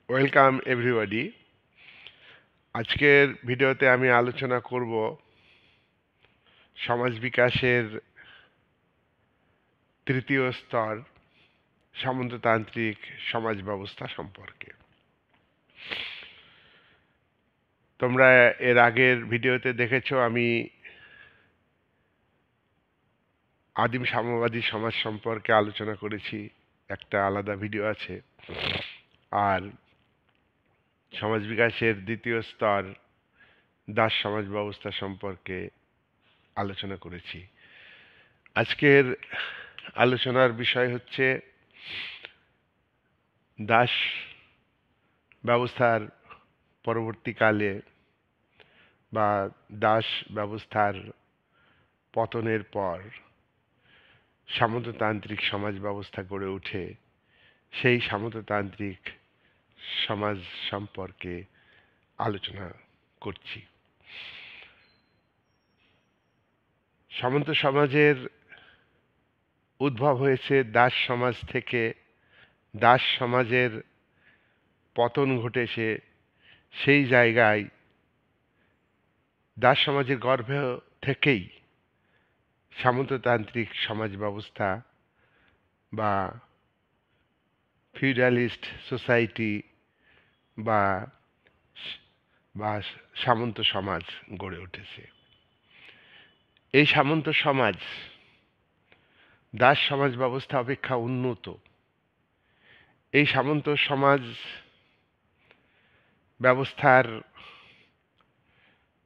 Welcome everybody. আজকের ভিডিওতে আমি আলোচনা করব সমাজ বিকাশের তৃতীয় স্তর সামন্ততান্ত্রিক সমাজ ব্যবস্থা সম্পর্কে। তোমরা এর আগের ভিডিওতে দেখেছো আমি আদিম সাম্যবাদী সমাজ সম্পর্কে আলোচনা করেছি, একটা আলাদা ভিডিও আছে। আর সমাজ বিকাশের দ্বিতীয় স্তর দাস সমাজ ব্যবস্থা সম্পর্কে আলোচনা করেছি। আজকের আলোচনার বিষয় হচ্ছে দাস ব্যবস্থার পরবর্তীকালে বা দাস ব্যবস্থার পতনের পর সামন্ততান্ত্রিক সমাজ ব্যবস্থা গড়ে ওঠে। সেই সামন্ততান্ত্রিক সমাজ সম্পর্কে আলোচনা করছি। সামন্ত সমাজের উদ্ভব হয়েছে দাস সমাজ থেকে। দাস সমাজের পতন ঘটেছে সেই জায়গায়। দাস সমাজের গর্ভ থেকেই সামন্ততান্ত্রিক সমাজ ব্যবস্থা বা ফিউডালিস্ট সোসাইটি বা বা সামন্ত সমাজ গড়ে উঠেছে। এই সামন্ত সমাজ দাস সমাজ ব্যবস্থা অপেক্ষা উন্নত। এই সামন্ত সমাজ ব্যবস্থার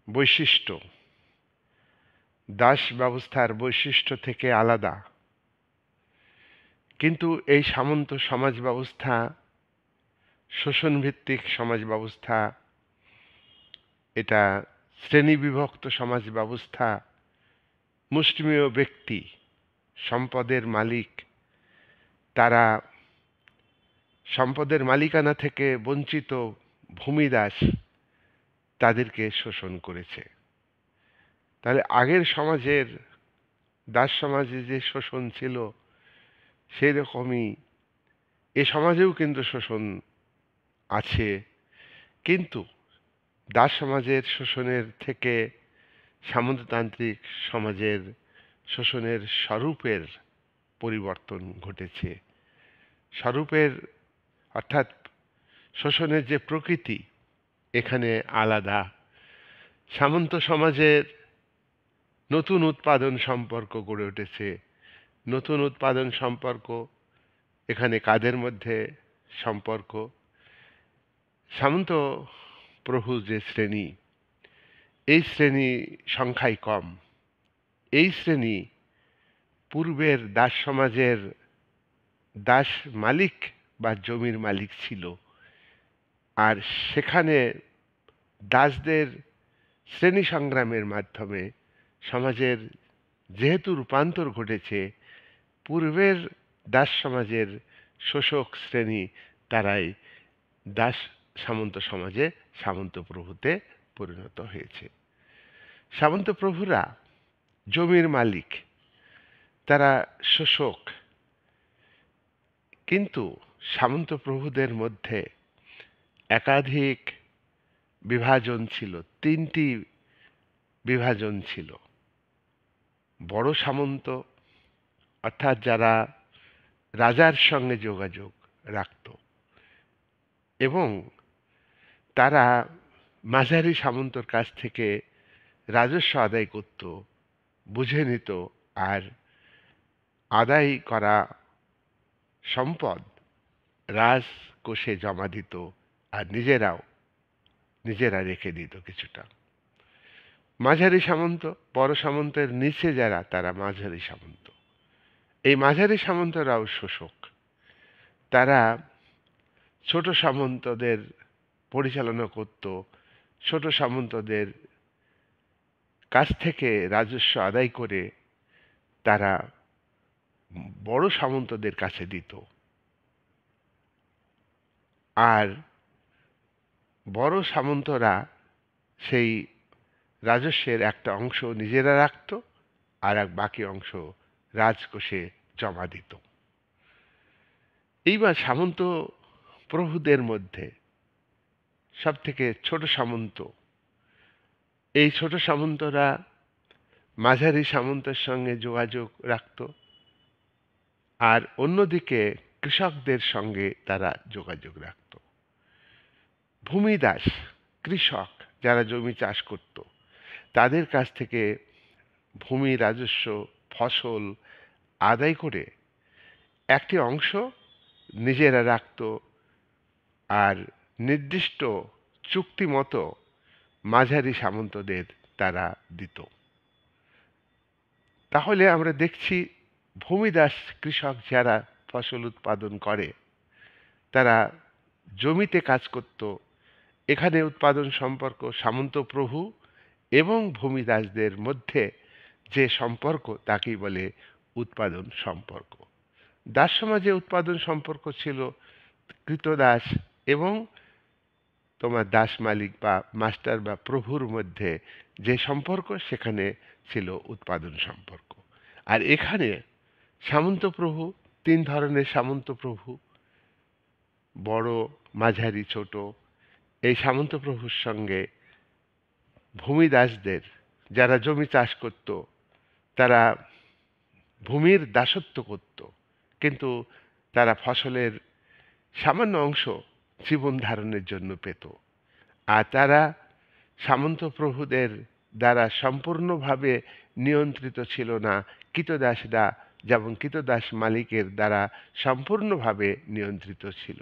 বৈশিষ্ট্য দাস ব্যবস্থার বৈশিষ্ট্য থেকে আলাদা। কিন্তু এই সামন্ত সমাজ ব্যবস্থা শোষণভিত্তিক সমাজ ব্যবস্থা, এটা শ্রেণীবিভক্ত সমাজ ব্যবস্থা। মুষ্টিমেয় ব্যক্তি, সম্পদের মালিক, তারা সম্পদের মালিকানা থেকে বঞ্চিত ভূমিদাস তাদেরকে শোষণ করেছে। তাহলে আগের সমাজের দাস সমাজে যে শোষণ ছিল সেই রকমই এ সমাজেও কিন্তু শোষণ আছে, কিন্তু দাস সমাজের শোষণের থেকে সামন্ততান্ত্রিক সমাজের শোষণের স্বরূপের পরিবর্তন ঘটেছে। স্বরূপের অর্থাৎ শোষণের যে প্রকৃতি এখানে আলাদা। সামন্ত সমাজের নতুন উৎপাদন সম্পর্ক গড়ে উঠেছে। নতুন উৎপাদন সম্পর্ক এখানে কাদের মধ্যে সম্পর্ক? সামন্ত প্রভু যে শ্রেণী, এই শ্রেণী সংখ্যায় কম। এই শ্রেণী পূর্বের দাস সমাজের দাস মালিক বা জমির মালিক ছিল। আর সেখানে দাসদের শ্রেণী সংগ্রামের মাধ্যমে সমাজের যেহেতু রূপান্তর ঘটেছে, পূর্বের দাস সমাজের শোষক শ্রেণী তারাই দাস সামন্ত সমাজে সামন্ত প্রভুতে পরিণত হয়েছে। সামন্ত প্রভুরা জমির মালিক, তারা শোষক। কিন্তু সামন্ত প্রভুদের মধ্যে একাধিক বিভাজন ছিল। তিনটি বিভাজন ছিল। বড় সামন্ত, অর্থাৎ যারা রাজার সঙ্গে যোগাযোগ রাখত, এবং তারা মাঝারি সামন্তর কাছ থেকে রাজস্ব আদায় করত, বুঝে নিত, আর আদায় করা সম্পদ রাজকোষে জমা দিত, আর নিজেরা রেখে দিত কিছুটা। মাঝারি সামন্ত, বড় সামন্তের নিচে যারা, তারা মাঝারি সামন্ত। এই মাঝারি সামন্তরাও শোষক। তারা ছোট সামন্তদের পরিচালনা করত, ছোট সামন্তদের কাছ থেকে রাজস্ব আদায় করে তারা বড় সামন্তদের কাছে দিত। আর বড় সামন্তরা সেই রাজস্বের একটা অংশ নিজেরা রাখত, আর এক বাকি অংশ রাজকোষে জমা দিত। এইবার সামন্ত প্রভুদের মধ্যে সবথেকে ছোট সামন্ত। এই ছোট সামন্তরা মাঝারি সামন্তের সঙ্গে যোগাযোগ রাখত, আর অন্যদিকে কৃষকদের সঙ্গে তারা যোগাযোগ রাখত। ভূমিদাস কৃষক যারা জমি চাষ করত, তাদের কাছ থেকে ভূমি রাজস্ব ফসল আদায় করে একটি অংশ নিজেরা রাখত, আর নির্দিষ্ট চুক্তি মতো মাঝারি সামন্তদের তারা দিত। তাহলে আমরা দেখছি ভূমিদাস কৃষক যারা ফসল উৎপাদন করে, তারা জমিতে কাজ করত। এখানে উৎপাদন সম্পর্ক সামন্ত প্রভু এবং ভূমিদাসদের মধ্যে যে সম্পর্ক তাকেই বলে উৎপাদন সম্পর্ক। দাস সমাজে উৎপাদন সম্পর্ক ছিল কৃতদাস এবং তোমার দাস মালিক বা মাস্টার বা প্রভুর মধ্যে যে সম্পর্ক, সেখানে ছিল উৎপাদন সম্পর্ক। আর এখানে সামন্ত প্রভু, 3 ধরনের সামন্ত প্রভু, বড়, মাঝারি, ছোট। এই সামন্ত প্রভুর সঙ্গে ভূমিদাসদের, যারা জমি চাষ করত, তারা ভূমির দাসত্ব করত, কিন্তু তারা ফসলের সামান্য অংশ জীবন ধারণের জন্য পেত। আর তারা সামন্ত প্রভুদের দ্বারা সম্পূর্ণভাবে নিয়ন্ত্রিত ছিল না। কৃতদাসরা যেমন কৃতদাস মালিকের দ্বারা সম্পূর্ণভাবে নিয়ন্ত্রিত ছিল।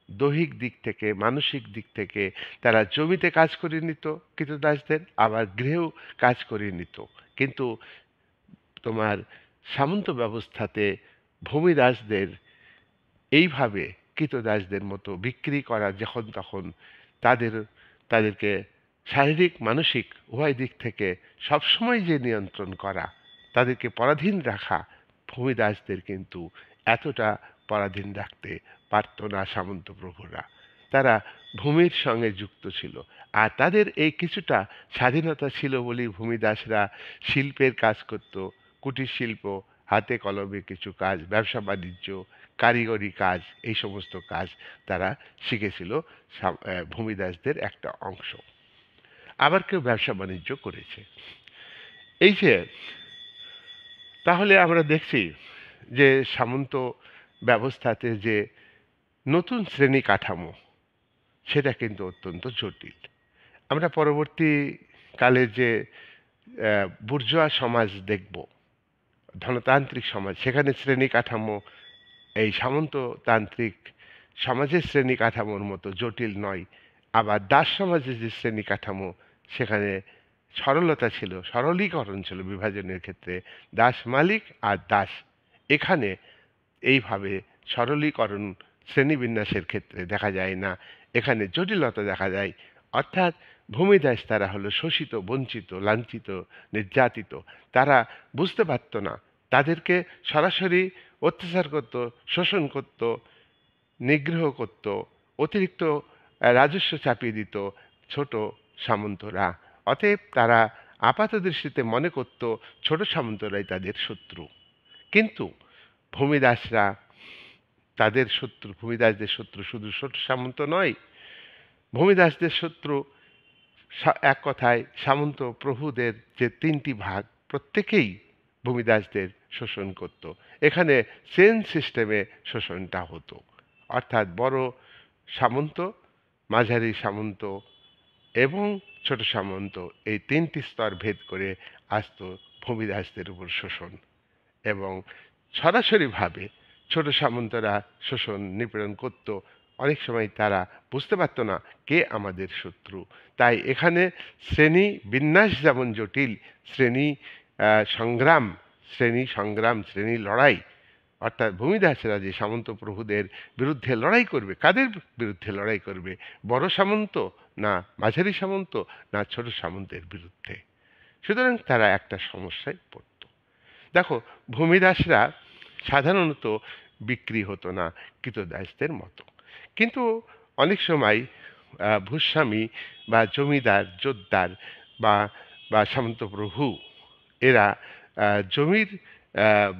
দৈহিক দিক থেকে, মানসিক দিক থেকে তারা জমিতে কাজ করে নিত কৃতদাসদের, আবার গৃহেও কাজ করে নিত। কিন্তু তোমার সামন্ত ব্যবস্থাতে ভূমিদাসদের এইভাবে কৃতদাসদের মতো বিক্রি করা যখন তখন, তাদেরকে শারীরিক মানসিক উভয় দিক থেকে সবসময় যে নিয়ন্ত্রণ করা, তাদেরকে পরাধীন রাখা, ভূমিদাসদের কিন্তু এতটা পরাধীন রাখতে পারত না সামন্ত প্রভুরা। তারা ভূমির সঙ্গে যুক্ত ছিল, আর তাদের এই কিছুটা স্বাধীনতা ছিল বলেই ভূমিদাসরা শিল্পের কাজ করত, কুটির শিল্প, হাতে কলমে কিছু কাজ, ব্যবসা বাণিজ্য, কারিগরি কাজ, এই সমস্ত কাজ তারা শিখেছিল। ভূমিদাসদের একটা অংশ আবার কেউ ব্যবসা বাণিজ্য করেছে। এই যে, তাহলে আমরা দেখছি যে সামন্ত ব্যবস্থাতে যে নতুন শ্রেণী কাঠামো, সেটা কিন্তু অত্যন্ত জটিল। আমরা পরবর্তী কালে যে বুর্জোয়া সমাজ দেখব, ধনতান্ত্রিক সমাজ, সেখানে শ্রেণী কাঠামো এই সামন্ততান্ত্রিক সমাজের শ্রেণী কাঠামোর মতো জটিল নয়। আবার দাস সমাজের যে শ্রেণী কাঠামো, সেখানে সরলতা ছিল, সরলীকরণ ছিল বিভাজনের ক্ষেত্রে। দাস মালিক আর দাস, এখানে এইভাবে সরলীকরণ শ্রেণীবিন্যাসের ক্ষেত্রে দেখা যায় না, এখানে জটিলতা দেখা যায়। অর্থাৎ ভূমিদাস তারা হলো শোষিত, বঞ্চিত, লাঞ্ছিত, নির্যাতিত। তারা বুঝতে পারত না, তাদেরকে সরাসরি অত্যাচার করত, শোষণ করত, নিগ্রহ করত, অতিরিক্ত রাজস্ব চাপিয়ে দিত ছোট সামন্তরা। অতএব তারা আপাত দৃষ্টিতে মনে করত ছোট সামন্তরাই তাদের শত্রু। কিন্তু ভূমিদাসরা তাদের শত্রু, ভূমিদাসদের শত্রু শুধু ছোট সামন্ত নয়, ভূমিদাসদের শত্রু এক কথায় সামন্ত প্রভুদের যে 3টি ভাগ, প্রত্যেকেই ভূমিদাসদের শোষণ করত। এখানে চেন সিস্টেমে শোষণটা হতো, অর্থাৎ বড় সামন্ত, মাঝারি সামন্ত এবং ছোট সামন্ত, এই 3টি স্তর ভেদ করে আসতো ভূমিদাসদের উপর শোষণ। এবং সরাসরিভাবে ছোট সামন্তরা শোষণ নিপীড়ন করত। অনেক সময় তারা বুঝতে পারত না কে আমাদের শত্রু। তাই এখানে শ্রেণী বিন্যাস যেমন জটিল, শ্রেণী সংগ্রাম, শ্রেণী লড়াই, অর্থাৎ ভূমিদাসরা যে সামন্ত প্রভুদের বিরুদ্ধে লড়াই করবে, কাদের বিরুদ্ধে লড়াই করবে? বড় সামন্ত না মাঝারি সামন্ত না ছোট সামন্তের বিরুদ্ধে? সুতরাং তারা একটা সমস্যায় পড়ত। দেখো, ভূমিদাসরা সাধারণত বিক্রি হতো না কৃতদাসদের মতো, কিন্তু অনেক সময় ভূস্বামী বা জমিদার, জোতদার বা সামন্ত প্রভু, এরা জমির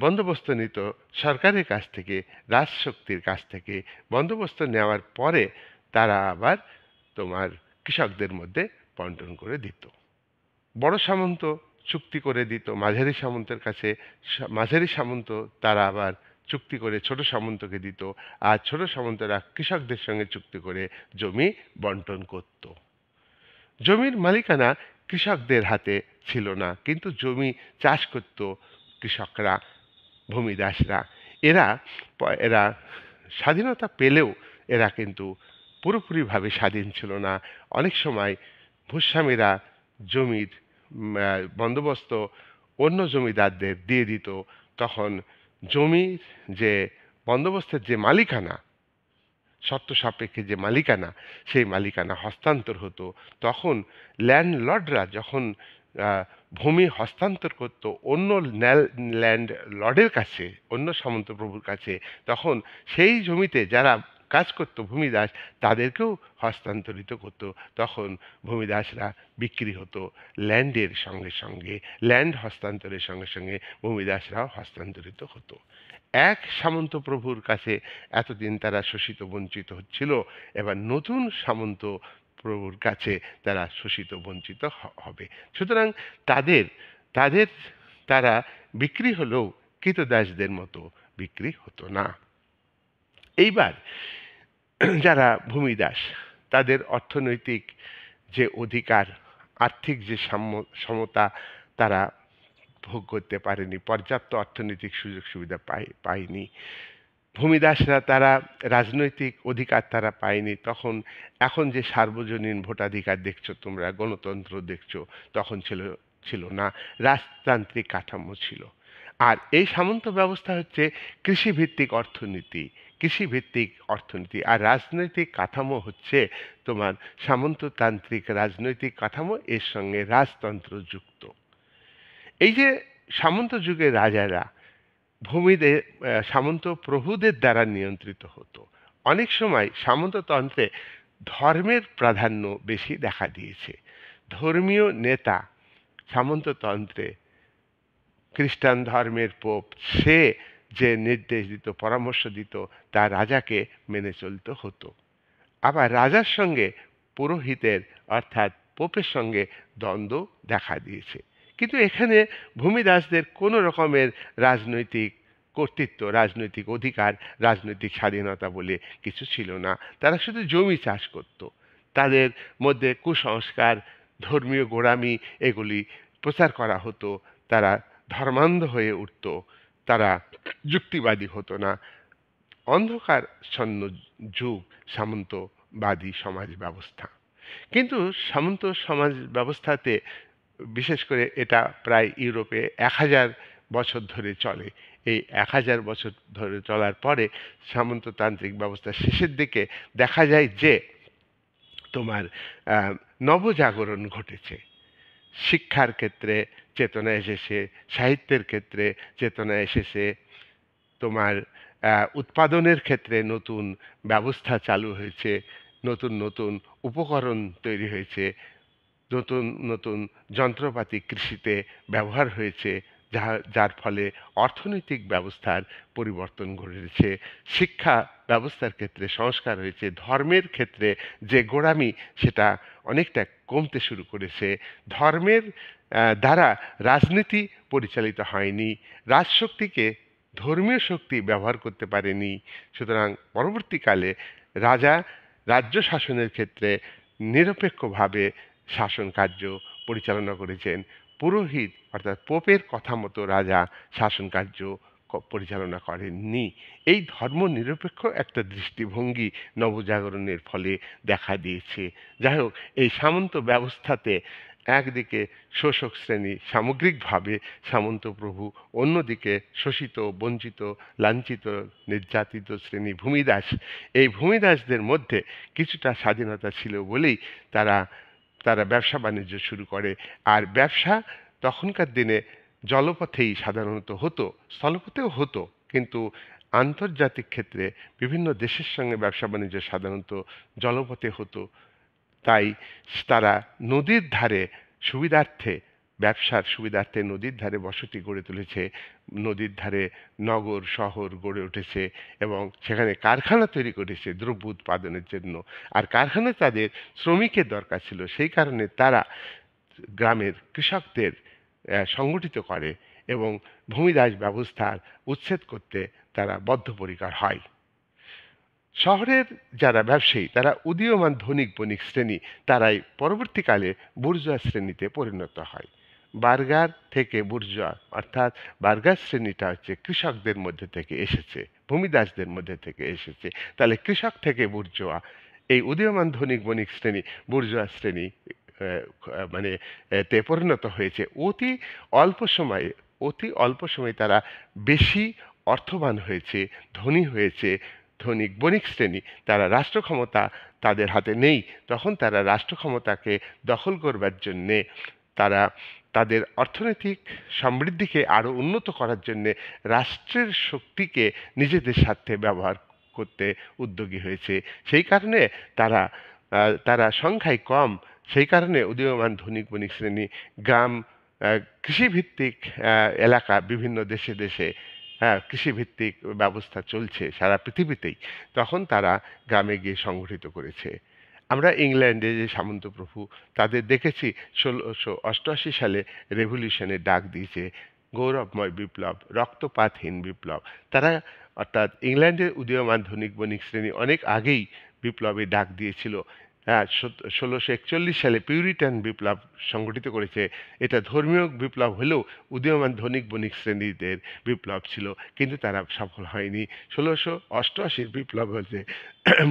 বন্দোবস্ত নিত সরকারের কাছ থেকে, রাজশক্তির কাছ থেকে। বন্দোবস্ত নেওয়ার পরে তারা আবার তোমার কৃষকদের মধ্যে বন্টন করে দিত। বড় সামন্ত চুক্তি করে দিত মাঝারি সামন্তের কাছে, মাঝারি সামন্ত তারা আবার চুক্তি করে ছোট সামন্তকে দিত, আর ছোট সামন্তরা কৃষকদের সঙ্গে চুক্তি করে জমি বন্টন করত। জমির মালিকানা কৃষকদের হাতে ছিল না, কিন্তু জমি চাষ করত কৃষকরা, ভূমিদাসরা। এরা এরা স্বাধীনতা পেলেও এরা কিন্তু পুরোপুরিভাবে স্বাধীন ছিল না। অনেক সময় ভূস্বামীরা জমির বন্দোবস্ত অন্য জমিদারদের দিয়ে দিত। তখন জমির যে বন্দোবস্তের যে মালিকানা, শর্ত সাপেক্ষে যে মালিকানা, সেই মালিকানা হস্তান্তর হতো। তখন ল্যান্ডলর্ডরা যখন ভূমি হস্তান্তর করত অন্য ল্যান্ড লর্ডের কাছে, অন্য সামন্তপ্রভুর কাছে, তখন সেই জমিতে যারা কাজ করত ভূমিদাস, তাদেরকেও হস্তান্তরিত করত। তখন ভূমিদাসরা বিক্রি হতো ল্যান্ডের সঙ্গে সঙ্গে, ল্যান্ড হস্তান্তরের সঙ্গে সঙ্গে ভূমিদাসরাও হস্তান্তরিত হতো। এক সামন্ত প্রভুর কাছে এতদিন তারা শোষিত বঞ্চিত হচ্ছিল, এবার নতুন সামন্ত প্রভুর কাছে তারা শোষিত বঞ্চিত হবে। সুতরাং তাদের তাদের তারা বিক্রি হলেও কৃতদাসদের মতো বিক্রি হতো না। এইবার যারা ভূমিদাস, তাদের অর্থনৈতিক যে অধিকার, আর্থিক যে সমতা তারা ভোগ করতে পারেনি, পর্যাপ্ত অর্থনৈতিক সুযোগ সুবিধা পায়নি। ভূমিদাসরা তারা রাজনৈতিক অধিকার তারা পায়নি। তখন এখন যে সার্বজনীন ভোটাধিকার দেখছো তোমরা, গণতন্ত্র দেখছো, তখন ছিল না, রাজতান্ত্রিক কাঠামো ছিল। আর এই সামন্ত ব্যবস্থা হচ্ছে কৃষিভিত্তিক অর্থনীতি, কৃষিভিত্তিক অর্থনীতি। আর রাজনৈতিক কাঠামো হচ্ছে তোমার সামন্ততান্ত্রিক রাজনৈতিক কাঠামো, এর সঙ্গে রাজতন্ত্র যুক্ত। এই যে সামন্ত যুগের রাজারা সামন্ত প্রভুদের দ্বারা নিয়ন্ত্রিত হতো। অনেক সময় সামন্ততন্ত্রে ধর্মের প্রাধান্য বেশি দেখা দিয়েছে। ধর্মীয় নেতা সামন্ততন্ত্রে, খ্রিস্টান ধর্মের পোপ, সে যে নির্দেশ দিত, পরামর্শ দিত, তা রাজাকে মেনে চলতে হতো। আবার রাজার সঙ্গে পুরোহিতের অর্থাৎ পোপের সঙ্গে দ্বন্দ্ব দেখা দিয়েছে। কিন্তু এখানে ভূমিদাসদের কোনো রকমের রাজনৈতিক কর্তৃত্ব, রাজনৈতিক অধিকার, রাজনৈতিক স্বাধীনতা বলে কিছু ছিল না। তারা শুধু জমি চাষ করত। তাদের মধ্যে কুসংস্কার, ধর্মীয় গোঁড়ামি এগুলি প্রচার করা হতো। তারা ধর্মান্ধ হয়ে উঠত, তারা যুক্তিবাদী হতো না। অন্ধকারচ্ছন্ন যুগ সামন্তবাদী সমাজ ব্যবস্থা। কিন্তু সামন্ত সমাজ ব্যবস্থাতে বিশেষ করে এটা প্রায় ইউরোপে 1000 বছর ধরে চলে। এই 1000 বছর ধরে চলার পরে সামন্ততান্ত্রিক ব্যবস্থার শেষের দিকে দেখা যায় যে তোমার নবজাগরণ ঘটেছে। শিক্ষার ক্ষেত্রে চেতনা এসেছে, সাহিত্যের ক্ষেত্রে চেতনা এসেছে, তোমার উৎপাদনের ক্ষেত্রে নতুন ব্যবস্থা চালু হয়েছে, নতুন নতুন উপকরণ তৈরি হয়েছে, নতুন নতুন যন্ত্রপাতি কৃষিতে ব্যবহার হয়েছে, যার ফলে অর্থনৈতিক ব্যবস্থার পরিবর্তন ঘটেছে। শিক্ষা ব্যবস্থার ক্ষেত্রে সংস্কার হয়েছে। ধর্মের ক্ষেত্রে যে গোঁড়ামি, সেটা অনেকটা কমতে শুরু করেছে। ধর্মের দ্বারা রাজনীতি পরিচালিত হয়নি, রাজশক্তিকে ধর্মীয় শক্তি ব্যবহার করতে পারেনি। সুতরাং পরবর্তীকালে রাজা রাজ্য শাসনের ক্ষেত্রে নিরপেক্ষভাবে শাসন কার্য পরিচালনা করেছেন। পুরোহিত অর্থাৎ পোপের কথা মতো রাজা শাসন কার্য পরিচালনা করেননি। এই ধর্মনিরপেক্ষ একটা দৃষ্টিভঙ্গি নবজাগরণের ফলে দেখা দিয়েছে। যাই হোক, এই সামন্ত ব্যবস্থাতে একদিকে শোষক শ্রেণী সামগ্রিকভাবে সামন্ত প্রভু, অন্যদিকে শোষিত, বঞ্চিত, লাঞ্ছিত, নির্যাতিত শ্রেণী ভূমিদাস। এই ভূমিদাসদের মধ্যে কিছুটা স্বাধীনতা ছিল বলেই তারা ব্যবসা বাণিজ্য শুরু করে। আর ব্যবসা তখনকার দিনে জলপথেই সাধারণত হতো, স্থলপথেও হতো, কিন্তু আন্তর্জাতিক ক্ষেত্রে বিভিন্ন দেশের সঙ্গে ব্যবসা বাণিজ্য সাধারণত জলপথে হতো। তাই তারা নদীর ধারে সুবিধার্থে ব্যবসার সুবিধার্থে নদীর ধারে বসতি গড়ে তুলেছে, নদীর ধারে নগর শহর গড়ে উঠেছে এবং সেখানে কারখানা তৈরি করেছে দ্রব্য উৎপাদনের জন্য। আর কারখানায় তাদের শ্রমিকের দরকার ছিল, সেই কারণে তারা গ্রামের কৃষকদের সংগঠিত করে এবং ভূমিদাস ব্যবস্থার উচ্ছেদ করতে তারা বদ্ধপরিকর হয়। শহরের যারা ব্যবসায়ী তারা উদীয়মান ধনিক বণিক শ্রেণী, তারাই পরবর্তীকালে বুর্জোয়া শ্রেণীতে পরিণত হয়। বার্গার থেকে বুর্জোয়া অর্থাৎ বার্গার শ্রেণীটা হচ্ছে কৃষকদের মধ্যে থেকে এসেছে, ভূমিদাসদের মধ্যে থেকে এসেছে। তাহলে কৃষক থেকে বুর্জোয়া, এই উদীয়মান ধনিক বণিক শ্রেণী বুর্জোয়া শ্রেণী মানে তে পরিণত হয়েছে। অতি অল্প সময়ে তারা বেশি অর্থবান হয়েছে, ধনী হয়েছে। ধনিক বণিক শ্রেণী তারা রাষ্ট্র ক্ষমতা তাদের হাতে নেই, তখন তারা রাষ্ট্র ক্ষমতাকে দখল করবার জন্যে তারা তাদের অর্থনৈতিক সমৃদ্ধিকে আরও উন্নত করার জন্যে রাষ্ট্রের শক্তিকে নিজেদের স্বার্থে ব্যবহার করতে উদ্যোগী হয়েছে। সেই কারণে তারা তারা সংখ্যায় কম, সেই কারণে উদীয়মান ধনিক বণিক শ্রেণী গ্রাম কৃষিভিত্তিক এলাকা বিভিন্ন দেশে দেশে, হ্যাঁ, কৃষিভিত্তিক ব্যবস্থা চলছে সারা পৃথিবীতেই, তখন তারা গ্রামে গিয়ে সংগঠিত করেছে। আমরা ইংল্যান্ডে যে সামন্তপ্রভু তাদের দেখেছি 1688 সালে রেভলিউশনের ডাক দিয়েছে, গৌরবময় বিপ্লব, রক্তপাতহীন বিপ্লব। তারা অর্থাৎ ইংল্যান্ডের উদীয়মান ধনিক বণিক শ্রেণী অনেক আগেই বিপ্লবে ডাক দিয়েছিল। হ্যাঁ, 1641 সালে পিউরিটান বিপ্লব সংগঠিত করেছে। এটা ধর্মীয় বিপ্লব হলেও উদীয়মান ধনিক বণিক শ্রেণীদের বিপ্লব ছিল, কিন্তু তারা সফল হয়নি। 1688 বিপ্লব হচ্ছে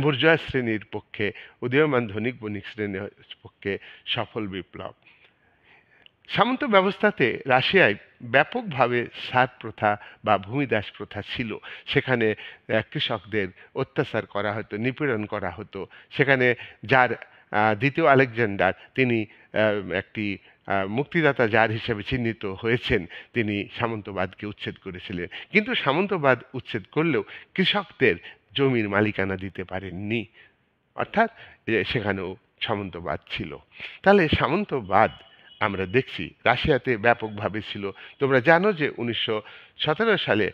বুর্জোয়া শ্রেণীর পক্ষে, উদীয়মান ধনিক বণিক শ্রেণীর পক্ষে সফল বিপ্লব। সামন্ত ব্যবস্থাতে রাশিয়ায় ব্যাপকভাবে সার প্রথা বা ভূমিদাস প্রথা ছিল। সেখানে কৃষকদের অত্যাচার করা হতো, নিপীড়ন করা হতো। সেখানে যার দ্বিতীয় আলেকজান্ডার, তিনি একটি মুক্তিদাতা জার হিসেবে চিহ্নিত হয়েছেন, তিনি সামন্তবাদকে উচ্ছেদ করেছিলেন। কিন্তু সামন্তবাদ উচ্ছেদ করলেও কৃষকদের জমির মালিকানা দিতে পারেননি, অর্থাৎ সেখানেও সামন্তবাদ ছিল। তাহলে সামন্তবাদ আমরা দেখছি রাশিয়াতে ব্যাপকভাবে ছিল। তোমরা জানো যে 1917 সালে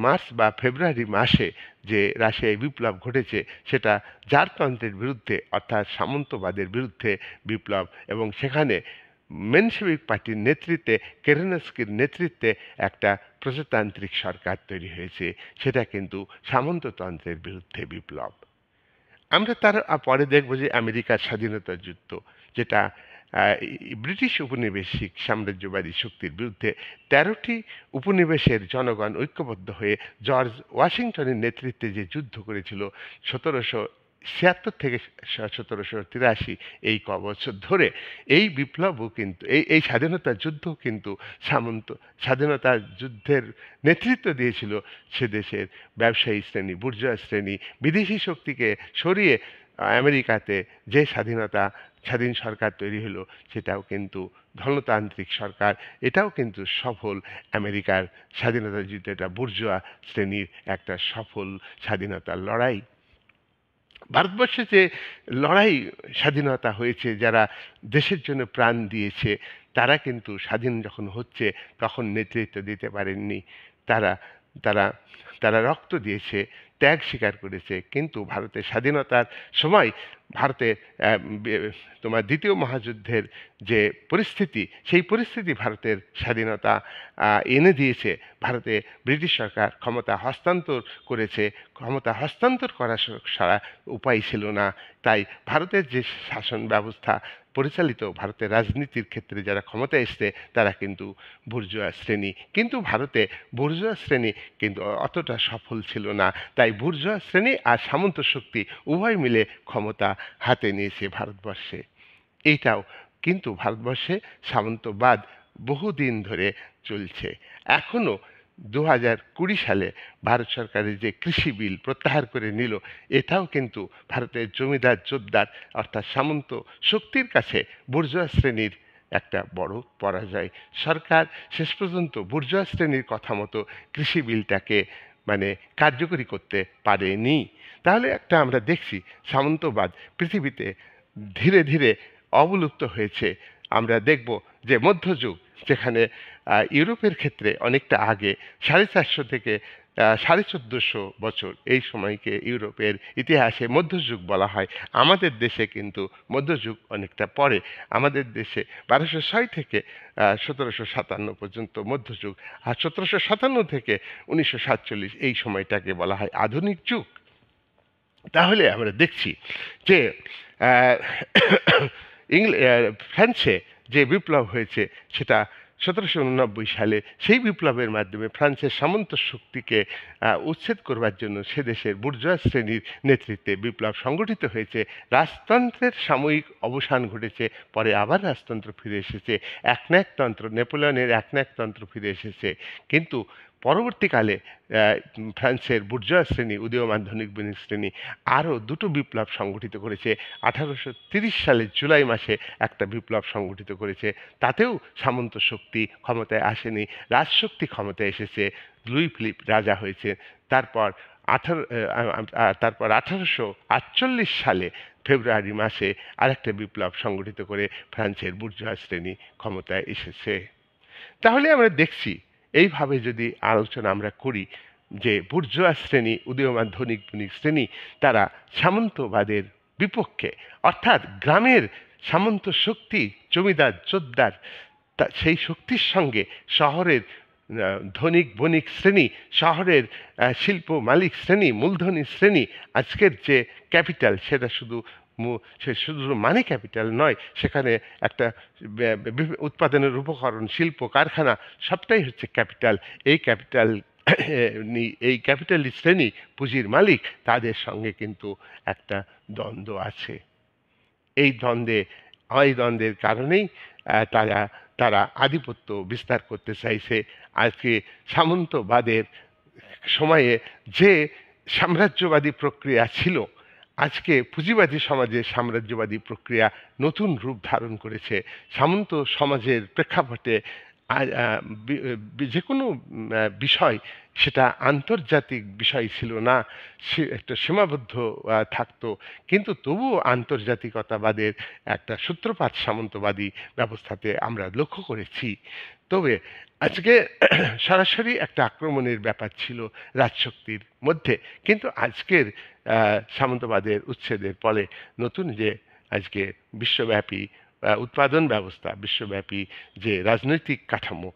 মার্চ বা ফেব্রুয়ারি মাসে যে রাশিয়ায় বিপ্লব ঘটেছে সেটা জারতন্ত্রের বিরুদ্ধে অর্থাৎ সামন্তবাদের বিরুদ্ধে বিপ্লব, এবং সেখানে মেনশেভিক পার্টির নেতৃত্বে, কেরেনস্কির নেতৃত্বে একটা প্রজাতান্ত্রিক সরকার তৈরি হয়েছে। সেটা কিন্তু সামন্ততন্ত্রের বিরুদ্ধে বিপ্লব। আমরা তার পরে দেখব যে আমেরিকার স্বাধীনতা যুদ্ধ, যেটা ব্রিটিশ উপনিবেশিক সাম্রাজ্যবাদী শক্তির বিরুদ্ধে 13টি উপনিবেশের জনগণ ঐক্যবদ্ধ হয়ে জর্জ ওয়াশিংটনের নেতৃত্বে যে যুদ্ধ করেছিল 1776 থেকে 1783, এই ক বছর ধরে এই বিপ্লবও কিন্তু এই স্বাধীনতা যুদ্ধ কিন্তু স্বাধীনতা যুদ্ধের নেতৃত্ব দিয়েছিল সে দেশের ব্যবসায়ী শ্রেণী, বুর্জোয়া শ্রেণী। বিদেশি শক্তিকে সরিয়ে আমেরিকাতে যে স্বাধীন সরকার তৈরি হলো সেটাও কিন্তু ধনতান্ত্রিক সরকার। এটাও কিন্তু সফল আমেরিকার স্বাধীনতা যুদ্ধ, এটা বুর্জোয়া শ্রেণীর একটা সফল স্বাধীনতার লড়াই। ভারতবর্ষে যে লড়াই স্বাধীনতা হয়েছে, যারা দেশের জন্য প্রাণ দিয়েছে, তারা কিন্তু স্বাধীন যখন হচ্ছে তখন নেতৃত্ব দিতে পারেননি। তারা তারা তারা রক্ত দিয়েছে, ত্যাগ স্বীকার করেছে। কিন্তু ভারতের স্বাধীনতার সময় ভারতে তোমার দ্বিতীয় মহাযুদ্ধের যে পরিস্থিতি, সেই পরিস্থিতি ভারতের স্বাধীনতা এনে দিয়েছে। ভারতে ব্রিটিশ সরকার ক্ষমতা হস্তান্তর করেছে, ক্ষমতা হস্তান্তর করা ছাড়া উপায় ছিল না। তাই ভারতের যে শাসন ব্যবস্থা পরিচালিত, ভারতের রাজনীতির ক্ষেত্রে যারা ক্ষমতা এসছে তারা কিন্তু বুর্জোয়া শ্রেণী। কিন্তু ভারতে বুর্জোয়া শ্রেণী কিন্তু অতটা সফল ছিল না। তাই বুর্জোয়া শ্রেণী আর সামন্ত শক্তি উভয় মিলে ক্ষমতা হাতে নিয়েছে ভারতবর্ষে। এইটাও কিন্তু ভারতবর্ষে সামন্তবাদ বহুদিন ধরে চলছে। এখনও 2020 সালে ভারত সরকারের যে কৃষি বিল প্রত্যাহার করে নিল, এটাও কিন্তু ভারতের জমিদার জোতদার অর্থাৎ সামন্ত শক্তির কাছে বুর্জোয়া শ্রেণীর একটা বড় পরাজয়। সরকার শেষ পর্যন্ত বুর্জোয়া শ্রেণীর কথা মতো কৃষি বিলটাকে মানে কার্যকরী করতে পারেনি। তাহলে একটা আমরা দেখছি সামন্তবাদ পৃথিবীতে ধীরে ধীরে অবলুপ্ত হয়েছে। আমরা দেখব যে মধ্যযুগ, যেখানে ইউরোপের ক্ষেত্রে অনেকটা আগে 450 থেকে 1450 বছর, এই সময়কে ইউরোপের ইতিহাসে মধ্যযুগ বলা হয়। আমাদের দেশে কিন্তু মধ্যযুগ অনেকটা পরে। আমাদের দেশে 1206 থেকে 1757 পর্যন্ত মধ্যযুগ, আর 1757 থেকে 1947 এই সময়টাকে বলা হয় আধুনিক যুগ। তাহলে আমরা দেখছি যে আহ, ফ্রান্সে যে বিপ্লব হয়েছে সেটা 1789 সালে। সেই বিপ্লবের মাধ্যমে ফ্রান্সের সামন্ত শক্তিকে উচ্ছেদ করবার জন্য সে দেশের বুর্জোয়া শ্রেণীর নেতৃত্বে বিপ্লব সংগঠিত হয়েছে। রাজতন্ত্রের সাময়িক অবসান ঘটেছে, পরে আবার রাজতন্ত্র ফিরে এসেছে। একনায়কতন্ত্র, নেপোলিয়নের একনায়কতন্ত্র ফিরে এসেছে। কিন্তু পরবর্তীকালে ফ্রান্সের বুর্জোয়া শ্রেণী, উদীয়মান ধনিক বণিক শ্রেণী আরও দুটো বিপ্লব সংগঠিত করেছে। 1830 সালের জুলাই মাসে একটা বিপ্লব সংগঠিত করেছে। তাতেও সামন্ত শক্তি ক্ষমতায় আসেনি, রাজশক্তি ক্ষমতায় এসেছে। লুই ফিলিপ রাজা হয়েছে। তারপর 1848 সালে ফেব্রুয়ারি মাসে আরেকটা বিপ্লব সংগঠিত করে ফ্রান্সের বুর্জোয়া শ্রেণী ক্ষমতায় এসেছে। তাহলে আমরা দেখছি, এইভাবে যদি আলোচনা আমরা করি, যে বুর্জোয়া শ্রেণী, উদীয়মান ধনিক বণিক শ্রেণী, তারা সামন্তবাদের বিপক্ষে, অর্থাৎ গ্রামের সামন্ত শক্তি, জমিদার জোতদার, সেই শক্তির সঙ্গে শহরের ধনিক বণিক শ্রেণী, শহরের শিল্প মালিক শ্রেণী, মূলধনী শ্রেণী, আজকের যে ক্যাপিটাল সেটা সে শুধু মানে ক্যাপিটাল নয়, সেখানে একটা উৎপাদনের উপকরণ, শিল্প কারখানা সবটাই হচ্ছে ক্যাপিটাল। এই ক্যাপিটাল এই ক্যাপিটালি শ্রেণী, পুঁজির মালিক, তাদের সঙ্গে কিন্তু একটা দ্বন্দ্ব আছে। এই দ্বন্দ্বের কারণেই তারা তারা আধিপত্য বিস্তার করতে চাইছে। আজকে সামন্তবাদের সময়ে যে সাম্রাজ্যবাদী প্রক্রিয়া ছিল, আজকে পুঁজিবাদী সমাজে সাম্রাজ্যবাদী প্রক্রিয়া নতুন রূপ ধারণ করেছে। সামন্ত সমাজের প্রেক্ষাপটে যে কোনো বিষয় সেটা আন্তর্জাতিক বিষয় ছিল না, সে একটা সীমাবদ্ধ থাকতো। কিন্তু তবুও আন্তর্জাতিকতাবাদের একটা সূত্রপাত সামন্তবাদী ব্যবস্থাতে আমরা লক্ষ্য করেছি। তবে আজকে সরাসরি একটা আক্রমণের ব্যাপার ছিল রাজশক্তির মধ্যে, কিন্তু আজকের সামন্তবাদের উচ্ছেদের ফলে নতুন যে আজকে বিশ্বব্যাপী উৎপাদন ব্যবস্থা, বিশ্বব্যাপী যে রাজনৈতিক কাঠামো,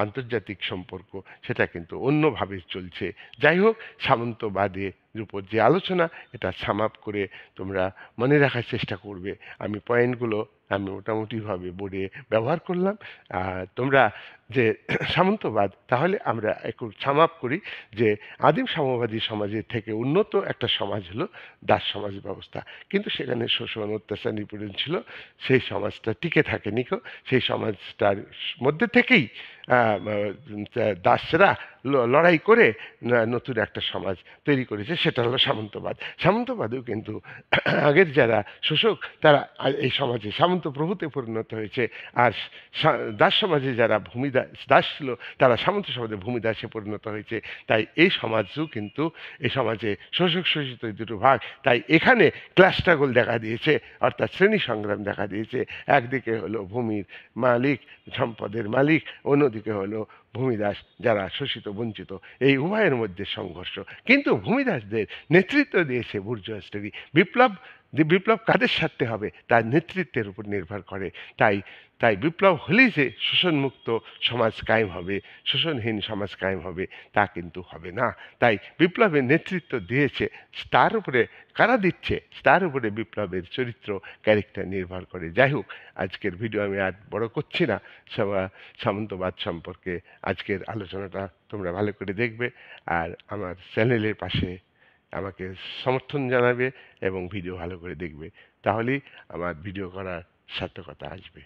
আন্তর্জাতিক সম্পর্ক, সেটা কিন্তু অন্যভাবে চলছে। যাই হোক, সামন্তবাদের উপর যে আলোচনা, এটা সাম আপ করে তোমরা মনে রাখার চেষ্টা করবে। আমি পয়েন্টগুলো আমি মোটামুটিভাবে বোর্ডে ব্যবহার করলাম। তোমরা যে সামন্তবাদ, তাহলে আমরা একটু সাম আপ করি যে আদিম সাম্যবাদী সমাজের থেকে উন্নত একটা সমাজ হলো দাস সমাজ ব্যবস্থা। কিন্তু সেখানে শোষণ, অত্যাচার, নিপীড়ন ছিল। সেই সমাজটা টিকে থাকেনি। সেই সমাজটার মধ্যে থেকেই দাসরা লড়াই করে নতুন একটা সমাজ তৈরি করেছে, সেটা হলো সামন্তবাদ। সামন্তবাদেও কিন্তু আগের যারা শোষক, তারা এই সমাজে সামন্ত প্রভুতে পরিণত হয়েছে। আর দাস সমাজে যারা দাস ছিল, তারা সামন্ত সমাজে ভূমিদাসে পরিণত হয়েছে। তাই এই সমাজও কিন্তু, এই সমাজে শোষক শোষিত দুটো ভাগ। তাই এখানে ক্লাস স্ট্রাগল দেখা দিয়েছে, অর্থাৎ শ্রেণী সংগ্রাম দেখা দিয়েছে। একদিকে হলো ভূমির মালিক, সম্পদের মালিক, অন্যদিকে হলো ভূমিদাস, যারা শোষিত বঞ্চিত। এই উভয়ের মধ্যে সংঘর্ষ। কিন্তু ভূমিদাসদের নেতৃত্ব দিয়েছে বুর্জোয়া শ্রেণী। বিপ্লব কাদের স্বার্থে হবে, তার নেতৃত্বের উপর নির্ভর করে। তাই তাই বিপ্লব হলেই যে শোষণমুক্ত সমাজ কায়েম হবে, শোষণহীন সমাজ কায়েম হবে, তা কিন্তু হবে না। তাই বিপ্লবের নেতৃত্ব দিয়েছে, তার উপরে কারা দিচ্ছে, তার উপরে বিপ্লবের চরিত্র, ক্যারেক্টার নির্ভর করে। যাই হোক, আজকের ভিডিও আমি আর বড় করছি না। সামন্তবাদ সম্পর্কে আজকের আলোচনাটা তোমরা ভালো করে দেখবে, আর আমার চ্যানেলের পাশে আমাকে সমর্থন জানাবে এবং ভিডিও ভালো করে দেখবে। তাহলেই আমার ভিডিও করার সার্থকতা আসবে।